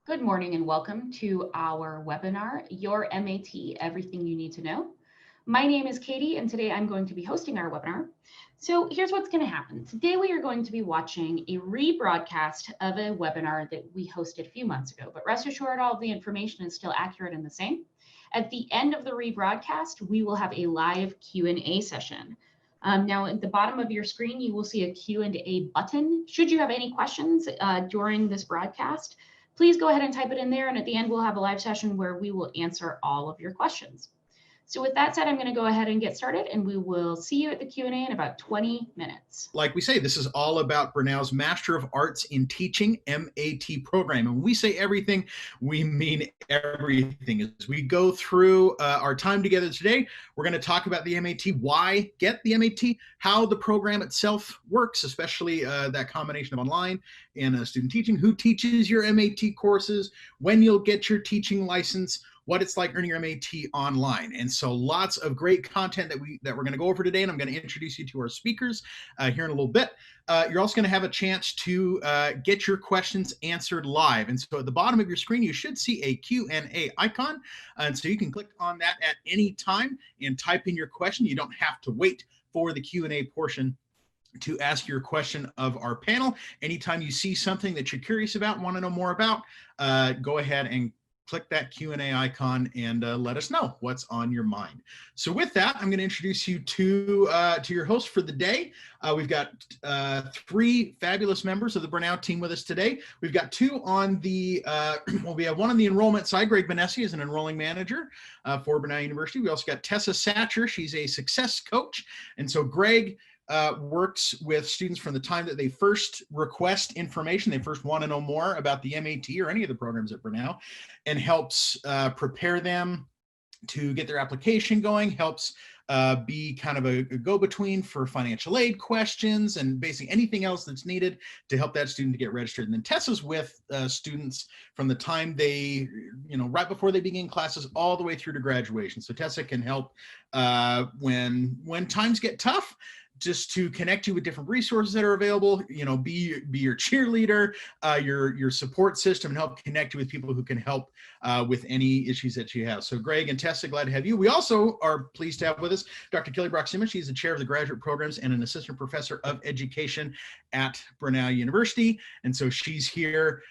Good morning and welcome to our webinar, Your MAT, Everything You Need to Know. My name is Katie and today I'm going to be hosting our webinar. So here's what's going to happen. Today we are going to be watching a rebroadcast of a webinar that we hosted a few months ago, but rest assured all of the information is still accurate and the same. At the end of the rebroadcast, we will have a live Q&A session. Now at the bottom of your screen, you will see a Q&A button. Should you have any questions during this broadcast, please go ahead and type it in there. And at the end, we'll have a live session where we will answer all of your questions. So with that said, I'm going to go ahead and get started and we will see you at the Q&A in about 20 minutes. Like we say, this is all about Brenau's Master of Arts in Teaching MAT program. And when we say everything, we mean everything. As we go through our time together today, we're going to talk about the MAT, why get the MAT, how the program itself works, especially that combination of online and student teaching, who teaches your MAT courses, when you'll get your teaching license, what it's like earning your MAT online. And so lots of great content that we're going to go over today, and I'm going to introduce you to our speakers here in a little bit. You're also going to have a chance to get your questions answered live. And so at the bottom of your screen, you should see a Q&A icon. And so you can click on that at any time and type in your question. You don't have to wait for the Q&A portion to ask your question of our panel. Anytime you see something that you're curious about and want to know more about, go ahead and click that Q&A icon and let us know what's on your mind. So with that, I'm going to introduce you to your host for the day. We've got three fabulous members of the Brenau team with us today. We've got two on the, we have one on the enrollment side. Greg Benessi is an enrolling manager for Brenau University. We also got Tessa Satcher. She's a success coach. And so Greg works with students from the time that they first request information, they first want to know more about the MAT or any of the programs at Brenau, and helps prepare them to get their application going, helps be kind of a go-between for financial aid questions and basically anything else that's needed to help that student to get registered. And then Tessa's with students from the time they, right before they begin classes all the way through to graduation. So Tessa can help when times get tough, just to connect you with different resources that are available, be your cheerleader, your support system, and help connect you with people who can help with any issues that you have. So Greg and Tessa, glad to have you. We also are pleased to have with us Dr. Kelly Brock-Simmons. She's the chair of the graduate programs and an assistant professor of education at Brenau University. And so she's here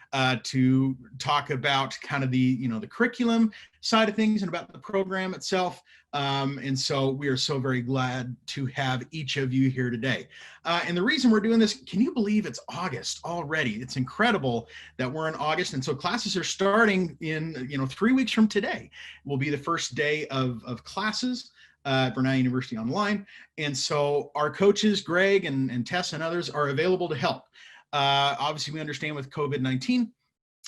to talk about kind of the curriculum side of things and about the program itself. And so we are so very glad to have each of you here today. And the reason we're doing this, can you believe it's August already? It's incredible that we're in August. And so classes are starting in, 3 weeks from today will be the first day of classes at Brenau University Online. And so our coaches, Greg and Tess and others, are available to help. Obviously, we understand with COVID-19,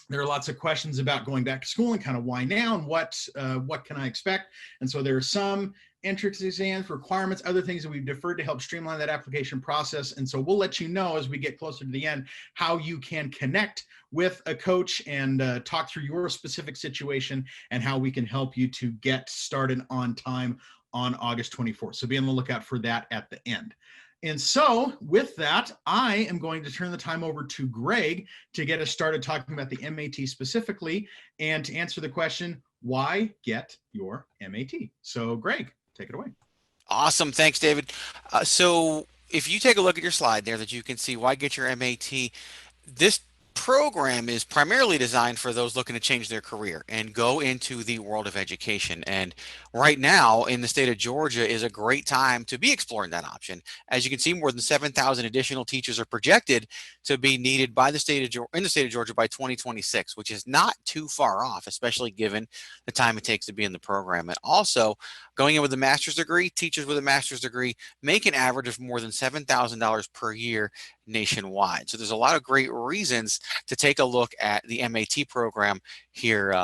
there are lots of questions about going back to school and kind of why now and what can I expect. And so there are some entrance exams, requirements, other things that we've deferred to help streamline that application process. And so we'll let you know as we get closer to the end how you can connect with a coach and talk through your specific situation and how we can help you to get started on time on August 24th. So be on the lookout for that at the end. And so with that, I am going to turn the time over to Greg to get us started talking about the MAT specifically and to answer the question, why get your MAT? So Greg, take it away. Awesome. Thanks, David. So if you take a look at your slide there that you can see why get your MAT, this program is primarily designed for those looking to change their career and go into the world of education. And right now in the state of Georgia is a great time to be exploring that option. As you can see, more than 7,000 additional teachers are projected to be needed by the state of in the state of Georgia by 2026, which is not too far off, especially given the time it takes to be in the program. And also going in with a master's degree, teachers with a master's degree make an average of more than $7,000 per year nationwide. So there's a lot of great reasons to take a look at the MAT program here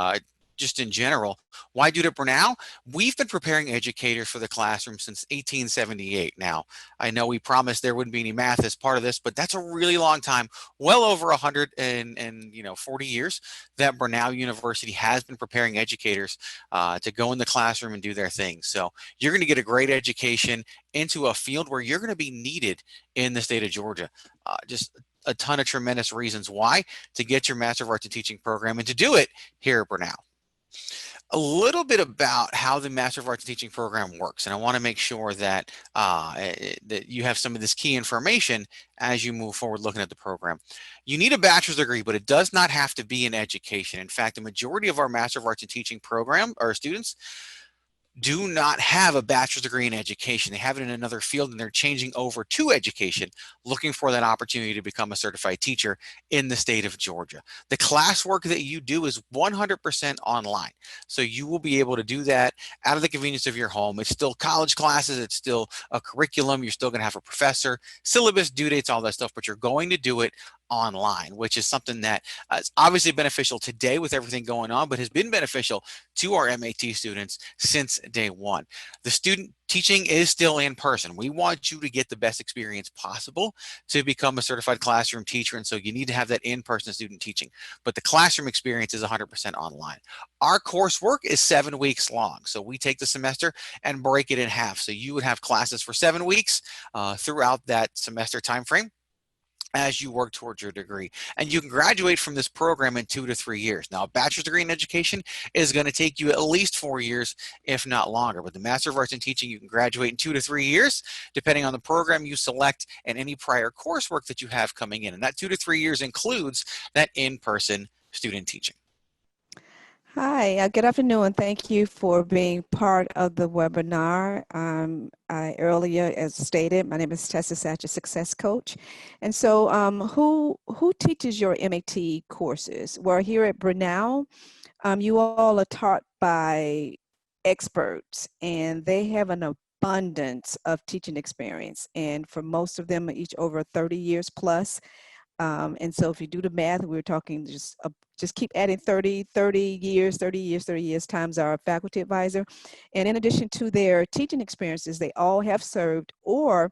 just in general. Why do it at Brenau? We've been preparing educators for the classroom since 1878. Now, I know we promised there wouldn't be any math as part of this, but that's a really long time, well over 140 years that Brenau University has been preparing educators to go in the classroom and do their thing. So you're going to get a great education into a field where you're going to be needed in the state of Georgia. Just a ton of tremendous reasons why to get your Master of Arts in Teaching program and to do it here at Brenau. A little bit about how the Master of Arts in Teaching program works, and I want to make sure that that you have some of this key information as you move forward looking at the program. You need a bachelor's degree, but it does not have to be in education. In fact, the majority of our Master of Arts in Teaching program, or students, do not have a bachelor's degree in education. They have it in another field, and they're changing over to education, looking for that opportunity to become a certified teacher in the state of Georgia. The classwork that you do is 100% online. So you will be able to do that out of the convenience of your home. It's still college classes. It's still a curriculum. You're still going to have a professor, syllabus, due dates, all that stuff, but you're going to do it online, which is something that is obviously beneficial today with everything going on, but has been beneficial to our MAT students since day one. The student teaching is still in person. We want you to get the best experience possible to become a certified classroom teacher, and so you need to have that in-person student teaching, but the classroom experience is 100% online. Our coursework is 7 weeks long, so we take the semester and break it in half. So you would have classes for 7 weeks throughout that semester time frame as you work towards your degree. And you can graduate from this program in 2 to 3 years. Now, a bachelor's degree in education is going to take you at least 4 years, if not longer. But the Master of Arts in Teaching, you can graduate in 2 to 3 years, depending on the program you select and any prior coursework that you have coming in. And that 2 to 3 years includes that in-person student teaching. Hi, good afternoon. Thank you for being part of the webinar. Earlier, as stated, my name is Tessa Satcher, Success Coach. And so who teaches your MAT courses? Well, here at Brenau, you all are taught by experts, and they have an abundance of teaching experience. And for most of them, each over 30 years plus. And so if you do the math, we're talking just keep adding 30 years times our faculty advisor. And in addition to their teaching experiences, they all have served or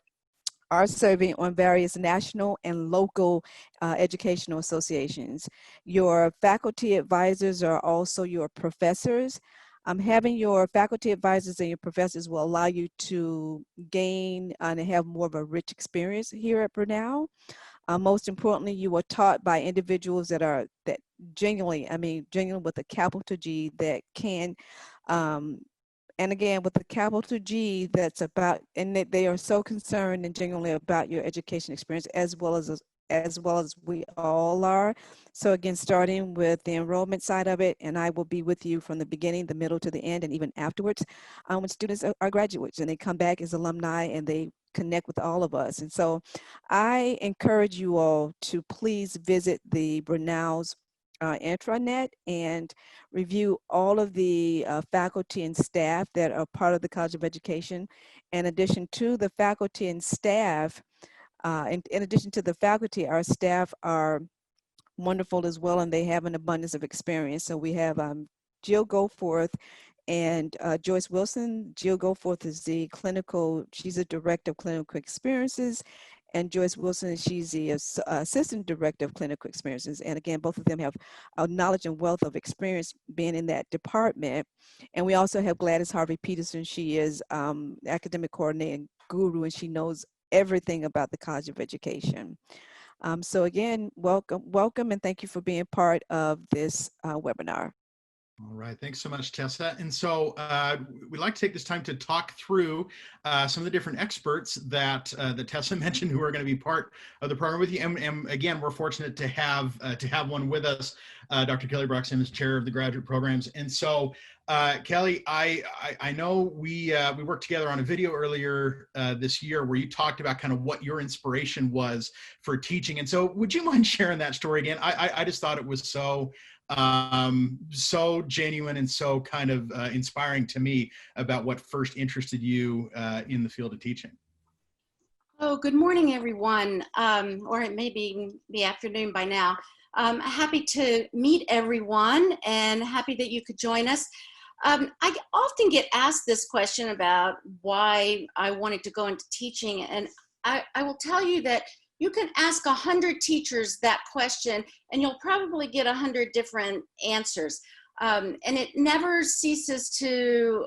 are serving on various national and local educational associations. Your faculty advisors are also your professors. Having your faculty advisors and your professors will allow you to gain and have more of a rich experience here at Brenau. Most importantly, you are taught by individuals that genuinely with a capital G, that can, and again, with a capital G, that's about, and that they are so concerned and genuinely about your education experience as well as we all are. So again, starting with the enrollment side of it, and I will be with you from the beginning, the middle to the end, and even afterwards, when students are graduates and they come back as alumni and they connect with all of us. And so I encourage you all to please visit the Brenau's intranet and review all of the faculty and staff that are part of the College of Education. In addition to the faculty and staff, in addition to the faculty, our staff are wonderful as well, and they have an abundance of experience. So we have Jill Goforth and Joyce Wilson. Jill Goforth is she's a director of clinical experiences, and Joyce Wilson, she's the assistant director of clinical experiences. And again, both of them have a knowledge and wealth of experience being in that department. And we also have Gladys Harvey Peterson. She is academic coordinator guru, and she knows everything about the College of Education. So again, welcome, and thank you for being part of this webinar. All right, thanks so much, Tessa. And so we'd like to take this time to talk through some of the different experts that Tessa mentioned who are going to be part of the program with you. And again, we're fortunate to have one with us, Dr. Kelly Broxham is chair of the graduate programs. And so, Kelly, I know we worked together on a video earlier this year where you talked about kind of what your inspiration was for teaching. And so, would you mind sharing that story again? I just thought it was so genuine and so kind of inspiring to me about what first interested you in the field of teaching. Oh, good morning, everyone, or it may be the afternoon by now. Happy to meet everyone and happy that you could join us. I often get asked this question about why I wanted to go into teaching, and I will tell you that you can ask 100 teachers that question and you'll probably get 100 different answers. And it never ceases to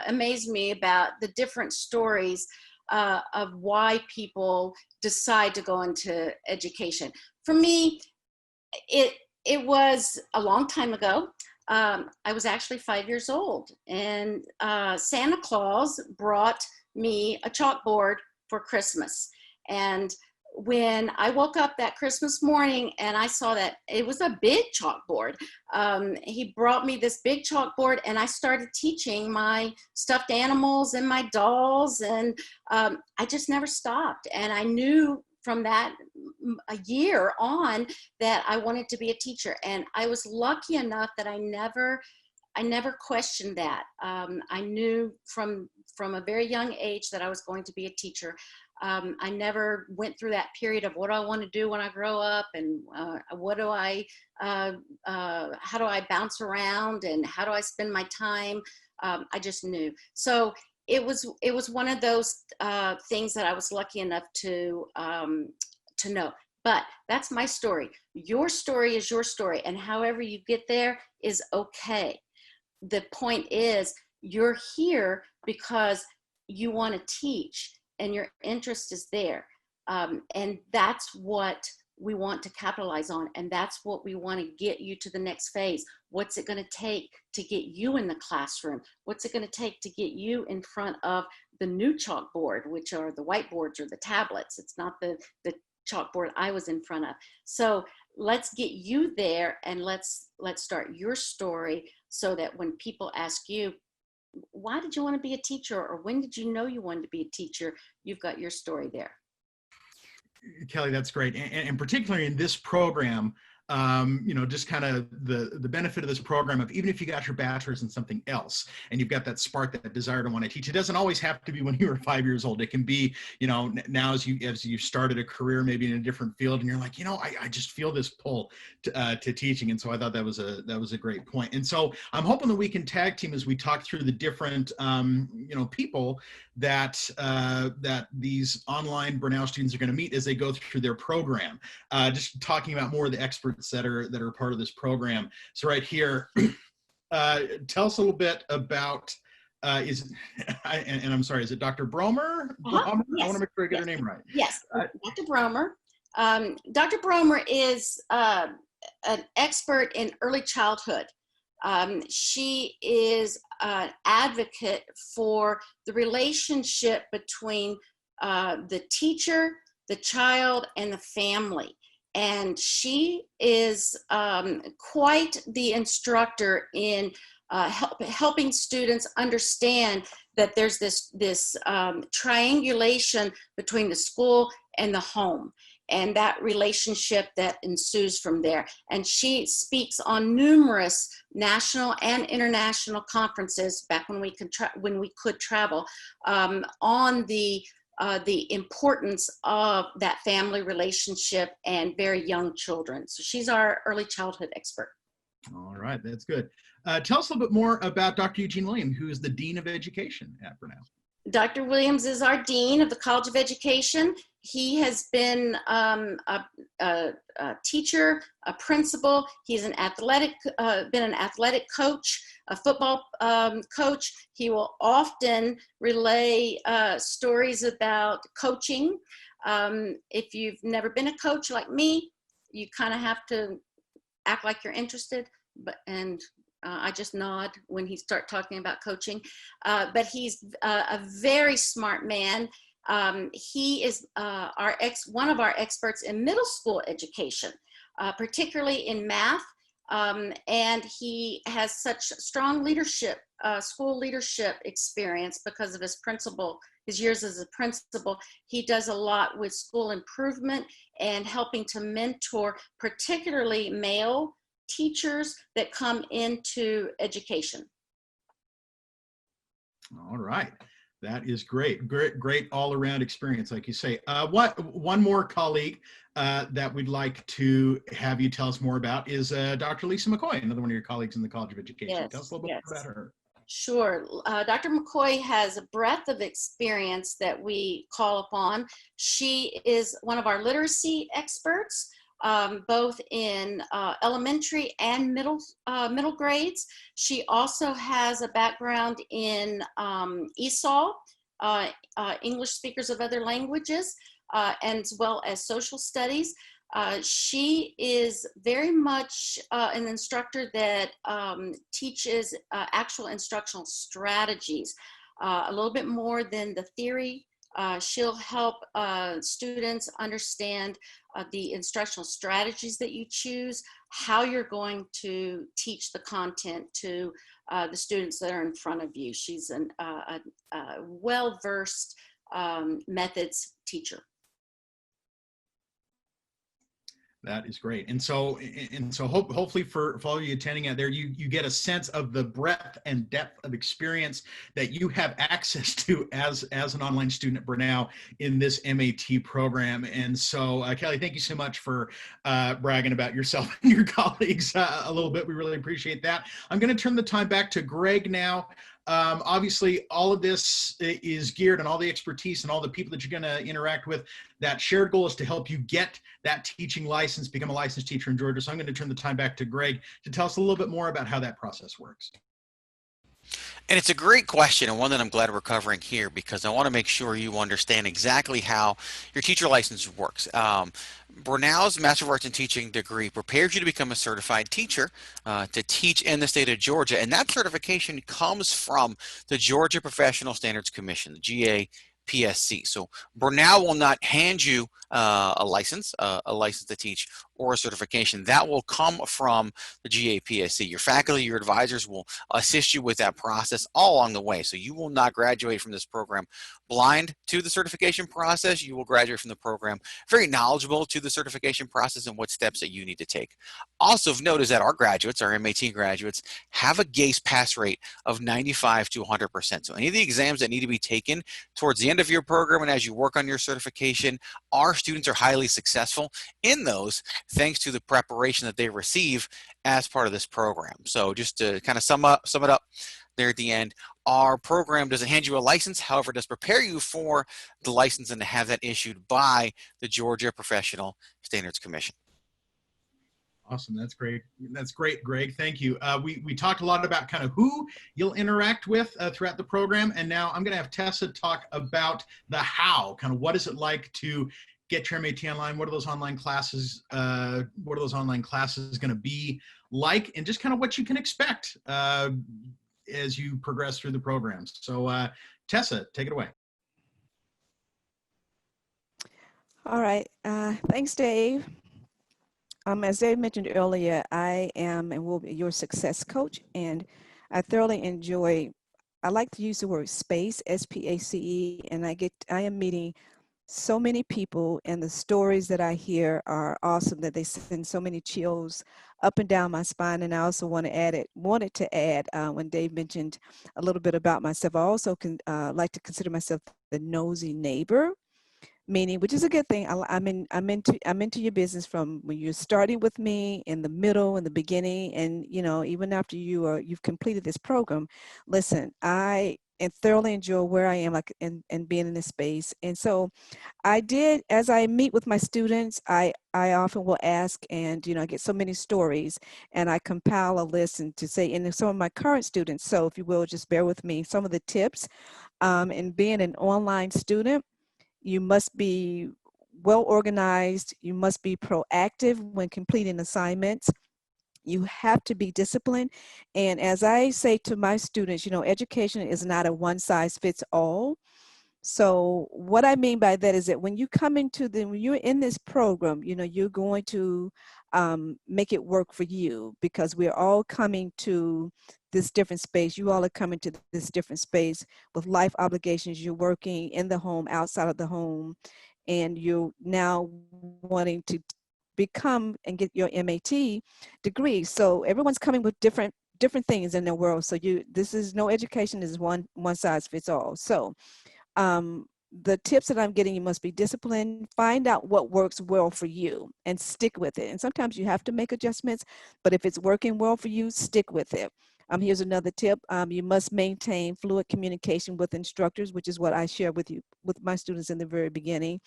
amaze me about the different stories of why people decide to go into education. For me, it was a long time ago. I was actually 5 years old, and Santa Claus brought me a chalkboard for Christmas. And when I woke up that Christmas morning and I saw that it was a big chalkboard, he brought me this big chalkboard, and I started teaching my stuffed animals and my dolls, and I just never stopped. And I knew from that a year on that I wanted to be a teacher. And I was lucky enough that I never questioned that. I knew from a very young age that I was going to be a teacher. I never went through that period of what do I want to do when I grow up, and how do I bounce around, and how do I spend my time. I just knew. So it was one of those things that I was lucky enough to know. But that's my story. Your story is your story, and however you get there is okay. The point is, you're here because you want to teach and your interest is there. And that's what we want to capitalize on. And that's what we want to get you to the next phase. What's it going to take to get you in the classroom? What's it going to take to get you in front of the new chalkboard, which are the whiteboards or the tablets? It's not the chalkboard I was in front of. So let's get you there, and let's start your story so that when people ask you, why did you want to be a teacher, or when did you know you wanted to be a teacher, you've got your story there. Kelly, that's great. And particularly in this program, just kind of the benefit of this program of, even if you got your bachelor's in something else and you've got that spark, that desire to want to teach, it doesn't always have to be when you were 5 years old. It can be, now as you started a career, maybe in a different field, and you're like, I just feel this pull to teaching. And so I thought that was a great point. And so I'm hoping that we can tag team as we talk through the different, people that these online Brenau students are going to meet as they go through their program. Just talking about more of the experts that are part of this program. So right here, tell us a little bit about, and I'm sorry, is it Dr. Bromer? Uh-huh. Yes. I want to make sure I get her name right. Yes, Dr. Bromer. Dr. Bromer is an expert in early childhood. She is an advocate for the relationship between the teacher, the child, and the family. And she is quite the instructor in helping students understand that there's this triangulation between the school and the home, and that relationship that ensues from there. And she speaks on numerous national and international conferences back when we could travel, on the importance of that family relationship and very young children. So she's our early childhood expert. All right, that's good. Tell us a little bit more about Dr. Eugene Williams, who is the Dean of Education at Brenau. Dr. Williams is our Dean of the College of Education. He has been a teacher, a principal. He's been an athletic coach, a football coach. He will often relay stories about coaching. If you've never been a coach like me, you kind of have to act like you're interested, I just nod when he starts talking about coaching. But he's a very smart man. He is one of our experts in middle school education, particularly in math. And he has such strong leadership, school leadership experience because of his years as a principal. He does a lot with school improvement and helping to mentor, particularly male teachers that come into education. All right. That is great. Great all-around experience, like you say. One more colleague that we'd like to have you tell us more about is Dr. Lisa McCoy, another one of your colleagues in the College of Education. Yes, tell us a little bit about her. Sure. Dr. McCoy has a breadth of experience that we call upon. She is one of our literacy experts, both in elementary and middle grades. She also has a background in ESOL, English speakers of other languages, and as well as social studies. She is very much an instructor that teaches actual instructional strategies, a little bit more than the theory. She'll help students understand the instructional strategies that you choose, how you're going to teach the content to the students that are in front of you. She's a well-versed methods teacher. That is great. And so hopefully for all of you attending out there, you get a sense of the breadth and depth of experience that you have access to as an online student at Brenau in this MAT program. And so Kelly, thank you so much for bragging about yourself and your colleagues a little bit. We really appreciate that. I'm going to turn the time back to Greg now. Obviously, all of this is geared, and all the expertise and all the people that you're going to interact with, that shared goal is to help you get that teaching license, become a licensed teacher in Georgia. So I'm going to turn the time back to Greg to tell us a little bit more about how that process works. And it's a great question, and one that I'm glad we're covering here, because I want to make sure you understand exactly how your teacher license works. Brenau's Master of Arts in Teaching degree prepares you to become a certified teacher to teach in the state of Georgia, and that certification comes from the Georgia Professional Standards Commission, the GAPSC. So Brenau will not hand you a license to teach, or a certification. That will come from the GAPSC. Your faculty, your advisors will assist you with that process all along the way. So you will not graduate from this program blind to the certification process. You will graduate from the program very knowledgeable to the certification process and what steps that you need to take. Also of note is that our graduates, our MAT graduates, have a GACE pass rate of 95 to 100%. So any of the exams that need to be taken towards the end of your program and as you work on your certification, our students are highly successful in those, thanks to the preparation that they receive as part of this program. So just to kind of sum it up there at the end, our program doesn't hand you a license, however, it does prepare you for the license and to have that issued by the Georgia Professional Standards Commission. Awesome. That's great. That's great, Greg. Thank you. We talked a lot about kind of who you'll interact with throughout the program. And now I'm going to have Tessa talk about the how, kind of what is it like to get your MAT online? What are those online classes? What are those online classes going to be like? And just kind of what you can expect as you progress through the programs. So Tessa, take it away. All right. Thanks, Dave. As Dave mentioned earlier, I am and will be your success coach, and I thoroughly enjoy, I like to use the word space, S-P-A-C-E, and I am meeting so many people, and the stories that I hear are awesome, that they send so many chills up and down my spine. And I also wanted to add when Dave mentioned a little bit about myself, I also like to consider myself the nosy neighbor, meaning, which is a good thing. I'm into your business from when you're starting with me, in the middle, in the beginning, and even after you've completed this program. Listen, I thoroughly enjoy where I am, like, and being in this space. And so as I meet with my students, I often will ask, and I get so many stories, and I compile a list and to say, and some of my current students, so if you will, just bear with me, some of the tips in being an online student. You must be well organized. You must be proactive when completing assignments. You have to be disciplined. And as I say to my students, education is not a one size fits all. So what I mean by that is that when you're in this program, you're going to make it work for you, because we're all coming to this different space. You all are coming to this different space with life obligations. You're working in the home, outside of the home, and you're now wanting to become and get your MAT degree. So everyone's coming with different things in their world. So no education is one size fits all. So the tips that I'm getting, you must be disciplined, find out what works well for you and stick with it. And sometimes you have to make adjustments, but if it's working well for you, stick with it. Here's another tip. You must maintain fluid communication with instructors, which is what I share with my students in the very beginning.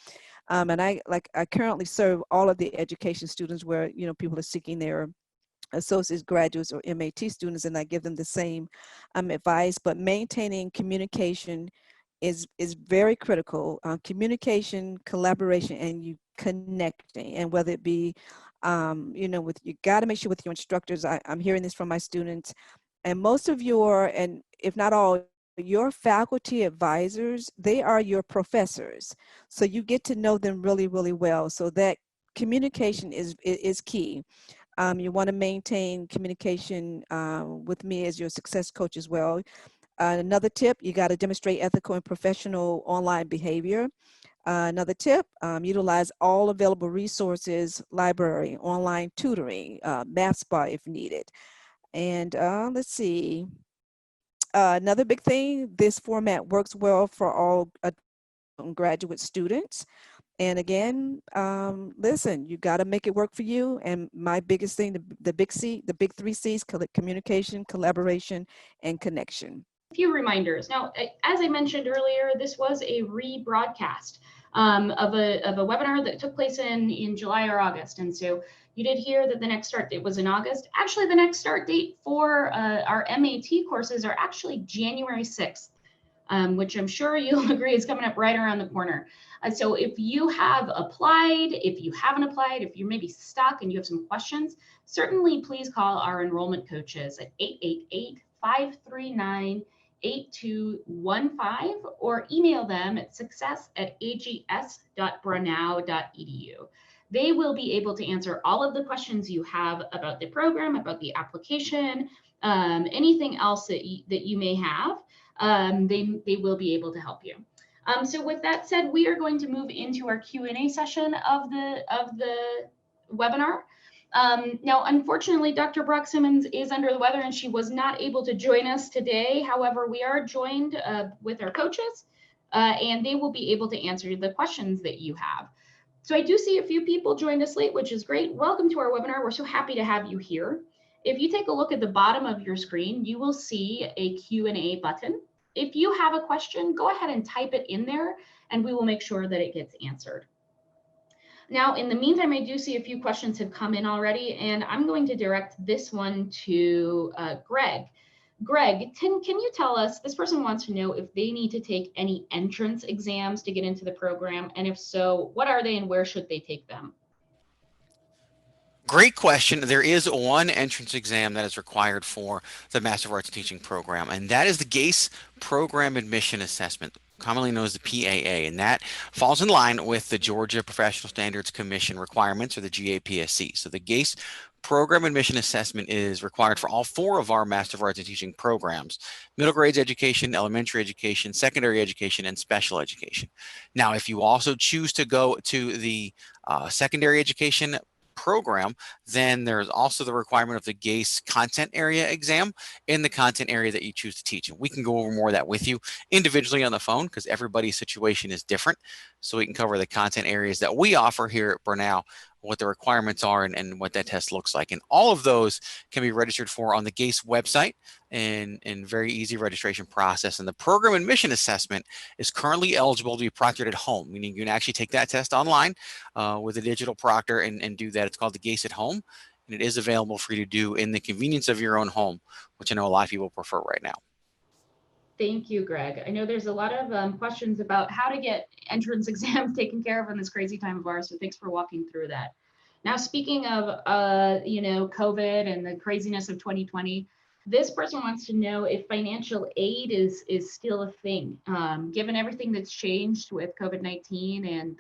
And I currently serve all of the education students where, people are seeking their associates, graduates, or MAT students, and I give them the same advice. But maintaining communication is very critical. Communication, collaboration, and you connecting, and whether it be, with you got to make sure with your instructors. I'm hearing this from my students, and most of your, and if not all, your faculty advisors, they are your professors. So you get to know them really, really well. So that communication is key. You want to maintain communication with me as your success coach as well. Another tip, you got to demonstrate ethical and professional online behavior. Another tip, utilize all available resources, library, online tutoring, math spa if needed. And let's see, another big thing, this format works well for all graduate students. And again, listen, you got to make it work for you. And my biggest thing, the big three C's, communication, collaboration, and connection. A few reminders. Now, as I mentioned earlier, this was a rebroadcast of a webinar that took place in July or August. And so you did hear that the next start date was in August. Actually, the next start date for our MAT courses are actually January 6th. Which I'm sure you'll agree is coming up right around the corner. So if you have applied, if you haven't applied, if you're maybe stuck and you have some questions, certainly please call our enrollment coaches at 888-539-8215 or email them at success@ags.brenau.edu. They will be able to answer all of the questions you have about the program, about the application, anything else that you may have. They will be able to help you. So with that said, we are going to move into our Q&A session of the webinar. Now, unfortunately, Dr. Brock Simmons is under the weather and she was not able to join us today. However, we are joined with our coaches and they will be able to answer the questions that you have. So I do see a few people joined us late, which is great. Welcome to our webinar. We're so happy to have you here. If you take a look at the bottom of your screen, you will see a Q&A button. If you have a question, go ahead and type it in there and we will make sure that it gets answered. Now, in the meantime, I do see a few questions have come in already, and I'm going to direct this one to Greg. Greg, can you tell us, this person wants to know if they need to take any entrance exams to get into the program, and if so, what are they and where should they take them? Great question. There is one entrance exam that is required for the Master of Arts in Teaching program, and that is the GACE Program Admission Assessment, commonly known as the PAA, and that falls in line with the Georgia Professional Standards Commission requirements, or the GAPSC. So the GACE Program Admission Assessment is required for all four of our Master of Arts in Teaching programs: middle grades education, elementary education, secondary education, and special education. Now, if you also choose to go to the secondary education program, then there's also the requirement of the GACE content area exam in the content area that you choose to teach. And we can go over more of that with you individually on the phone because everybody's situation is different. So we can cover the content areas that we offer here at Brenau, what the requirements are, and what that test looks like. And all of those can be registered for on the GACE website and very easy registration process. And the program admission assessment is currently eligible to be proctored at home, meaning you can actually take that test online with a digital proctor and do that. It's called the GACE at home, and it is available for you to do in the convenience of your own home, which I know a lot of people prefer right now. Thank you, Greg. I know there's a lot of questions about how to get entrance exams taken care of in this crazy time of ours, so thanks for walking through that. Now, speaking of, COVID and the craziness of 2020, this person wants to know if financial aid is still a thing, given everything that's changed with COVID-19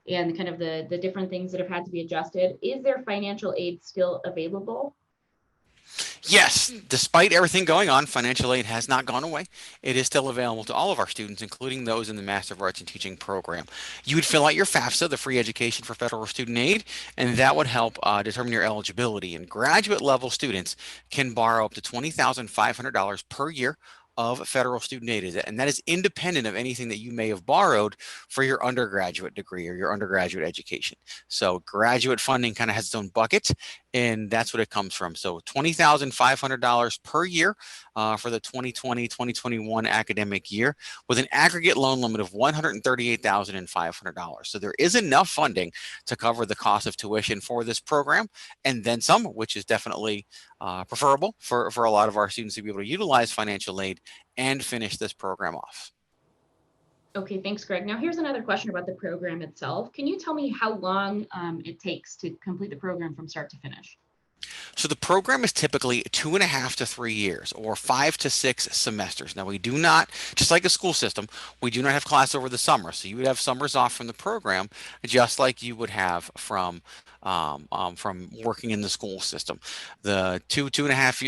and kind of the different things that have had to be adjusted. Is there financial aid still available? Yes, despite everything going on, financial aid has not gone away. It is still available to all of our students, including those in the Master of Arts in Teaching program. You would fill out your FAFSA, the Free Education for Federal Student Aid, and that would help determine your eligibility. And graduate level students can borrow up to $20,500 per year of federal student aid, and that is independent of anything that you may have borrowed for your undergraduate degree or your undergraduate education. So graduate funding kind of has its own bucket, and that's what it comes from. So $20,500 per year for the 2020-2021 academic year, with an aggregate loan limit of $138,500. So there is enough funding to cover the cost of tuition for this program, and then some, which is definitely preferable for a lot of our students to be able to utilize financial aid and finish this program off. Okay, thanks, Greg. Now here's another question about the program itself. Can you tell me how long it takes to complete the program from start to finish? So the program is typically 2.5 to 3 years or 5 to 6 semesters. Now we do not, just like a school system, we do not have class over the summer. So you would have summers off from the program, just like you would have from working in the school system. The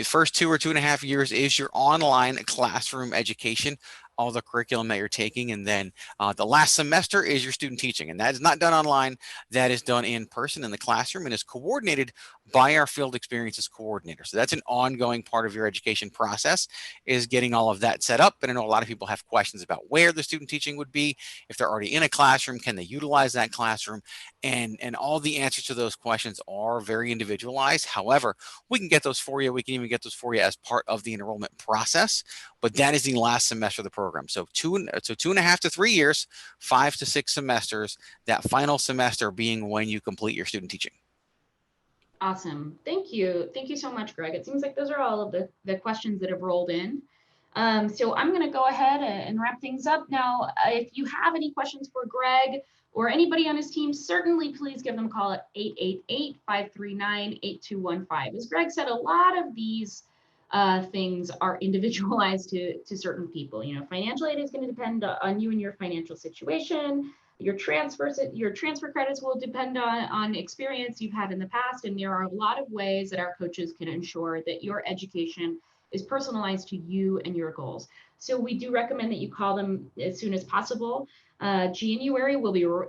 first 2 or 2.5 years is your online classroom education, all the curriculum that you're taking, and then the last semester is your student teaching, and that is not done online. That is done in person in the classroom and is coordinated by our field experiences coordinator. So that's an ongoing part of your education process, is getting all of that set up. And I know a lot of people have questions about where the student teaching would be. If they're already in a classroom, can they utilize that classroom? And all the answers to those questions are very individualized. However, we can get those for you. We can even get those for you as part of the enrollment process. But that is the last semester of the program. So 2.5 to 3 years, 5 to 6 semesters, that final semester being when you complete your student teaching. Awesome. Thank you. Thank you so much, Greg. It seems like those are all of the questions that have rolled in. So I'm going to go ahead and wrap things up. Now, if you have any questions for Greg or anybody on his team, certainly please give them a call at 888-539-8215. As Greg said, a lot of these things are individualized to certain people. You know, financial aid is going to depend on you and your financial situation. Your transfer credits will depend on experience you've had in the past, and there are a lot of ways that our coaches can ensure that your education is personalized to you and your goals. So we do recommend that you call them as soon as possible. January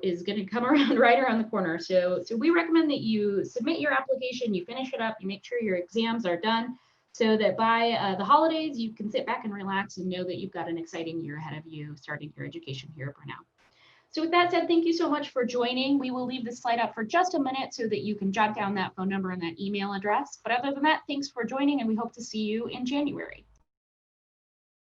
is going to come around right around the corner. So we recommend that you submit your application, you finish it up, you make sure your exams are done, so that by the holidays you can sit back and relax and know that you've got an exciting year ahead of you starting your education here at Brenau. So with that said, thank you so much for joining. We will leave this slide up for just a minute so that you can jot down that phone number and that email address. But other than that, thanks for joining, and we hope to see you in January.